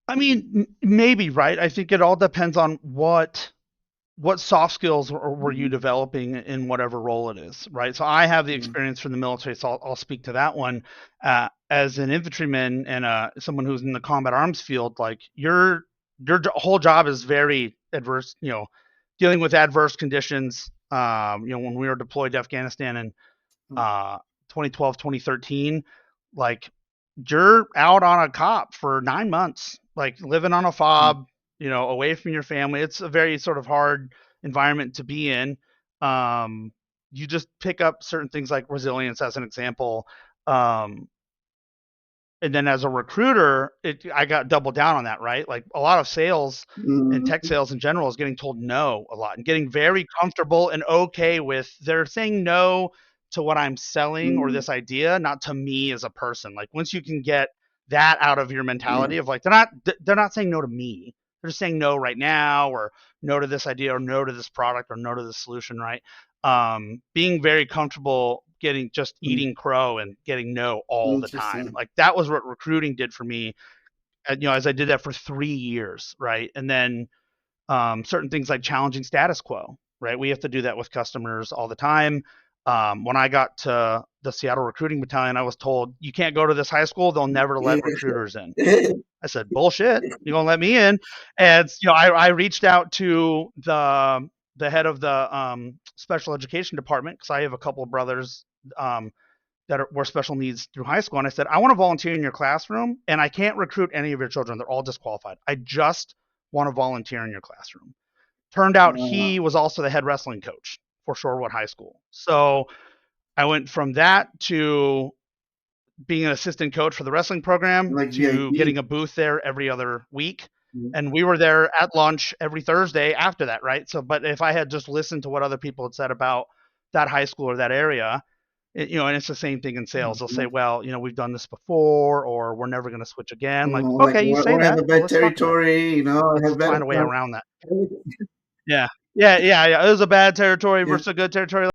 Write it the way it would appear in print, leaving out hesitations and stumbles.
I mean, maybe, right? I think it all depends on what soft skills were you Mhm. developing in whatever role it is, right? So I have the Mm. experience from the military, so I'll speak to that one. As an infantryman and someone who's in the combat arms field, like your whole job is very adverse, dealing with adverse conditions. When we were deployed to Afghanistan in Mm. uh, 2012, 2013, like you're out on a cop for 9 months, like living on a Mm. fob, away from your family. It's a very sort of hard environment to be in. Um, you just pick up certain things like resilience as an example. Um, and then as a recruiter, I got double down on that, right? Like a lot of sales and tech Mhm. sales in general is getting told no a lot and getting very comfortable and okay with they're saying no to what I'm selling or Mm. this idea, not to me as a person. Like once you can get that out of your Yeah. mentality of like they're not saying no to me. They're just saying no right now or no to this idea or no to this product or no to this solution, right? Being very comfortable getting just Mm. eating crow and getting no all the time. Interesting. Like that was what recruiting did for me. As I did that for 3 years, right? And then certain things like challenging status quo, right? We have to do that with customers all the time. When I got to the Seattle recruiting battalion, I was told you can't go to this high school; they'll never let recruiters in. I said, bullshit. You're gonna let me in? And I reached out to the head of the special education department because I have a couple of brothers um, were special needs through high school, and I said, I want to volunteer in your classroom, and I can't recruit any of your children; they're all disqualified. I just want to volunteer in your classroom. Turned out Uh, he was also the head wrestling coach for Shorewood High School. So I went from that to being an assistant coach for the wrestling program like to VIP. getting a booth there every other week. Mm. And we were there at lunch every Thursday after that, right? So, but if I had just listened to what other people had said about that high school or that area, and it's the same thing in sales. They'll say, Mhm. well, we've done this before, or we're never going to switch again. Like, Like okay, you say we have that. a Well, bad let's talk about it. territory, Let's have bad. find a way around that. Yeah. Yeah. Yeah. Yeah. It was a bad territory Yeah. versus a good territory.